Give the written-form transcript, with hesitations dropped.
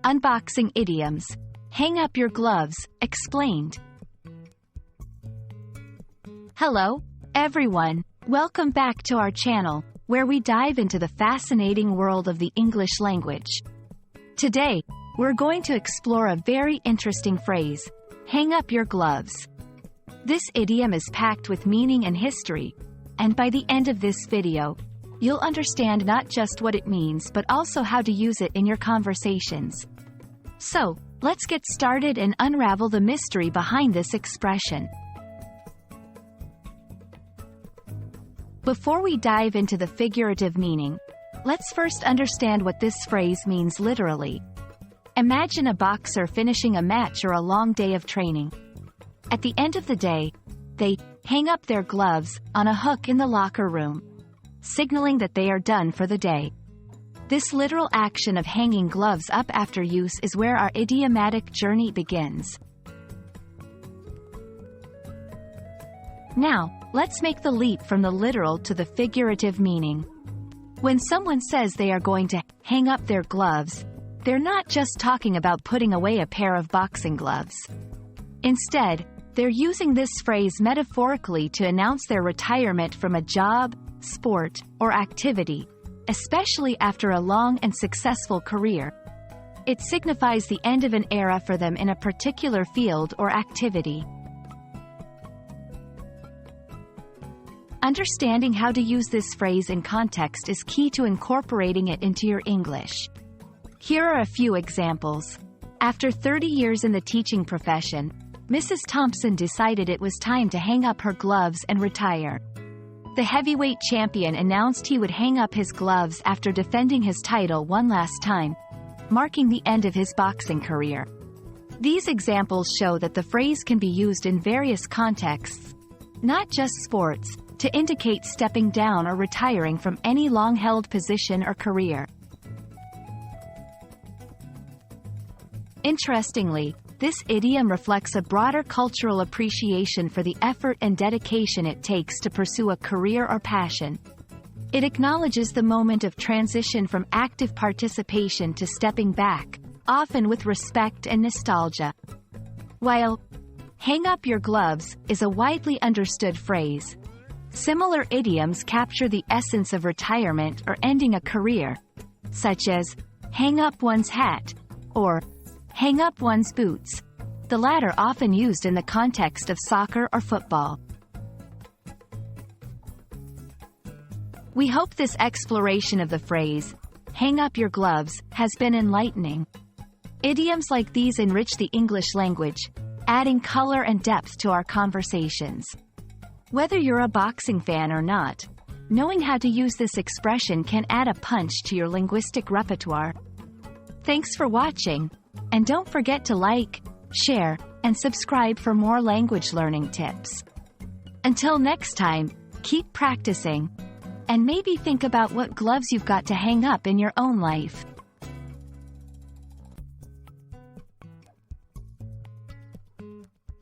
Unboxing idioms. Hang up your gloves, explained. Hello, everyone. Welcome back to our channel, where we dive into the fascinating world of the English language. Today, we're going to explore a very interesting phrase, hang up your gloves. This idiom is packed with meaning and history, and by the end of this video, you'll understand not just what it means but also how to use it in your conversations. So, let's get started and unravel the mystery behind this expression. Before we dive into the figurative meaning, let's first understand what this phrase means literally. Imagine a boxer finishing a match or a long day of training. At the end of the day, they hang up their gloves on a hook in the locker room, signaling that they are done for the day. This literal action of hanging gloves up after use is where our idiomatic journey begins. Now, let's make the leap from the literal to the figurative meaning. When someone says they are going to hang up their gloves, they're not just talking about putting away a pair of boxing gloves. Instead, they're using this phrase metaphorically to announce their retirement from a job, sport, or activity, especially after a long and successful career. It signifies the end of an era for them in a particular field or activity. Understanding how to use this phrase in context is key to incorporating it into your English. Here are a few examples. After 30 years in the teaching profession, Mrs. Thompson decided it was time to hang up her gloves and retire. The heavyweight champion announced he would hang up his gloves after defending his title one last time, marking the end of his boxing career. These examples show that the phrase can be used in various contexts, not just sports, to indicate stepping down or retiring from any long-held position or career. Interestingly, this idiom reflects a broader cultural appreciation for the effort and dedication it takes to pursue a career or passion. It acknowledges the moment of transition from active participation to stepping back, often with respect and nostalgia. While hang up your gloves is a widely understood phrase, similar idioms capture the essence of retirement or ending a career, such as hang up one's hat or hang up one's boots, the latter often used in the context of soccer or football. We hope this exploration of the phrase, hang up your gloves, has been enlightening. Idioms like these enrich the English language, adding color and depth to our conversations. Whether you're a boxing fan or not, knowing how to use this expression can add a punch to your linguistic repertoire. Thanks for watching. And don't forget to like, share, and subscribe for more language learning tips. Until next time, keep practicing, and maybe think about what gloves you've got to hang up in your own life.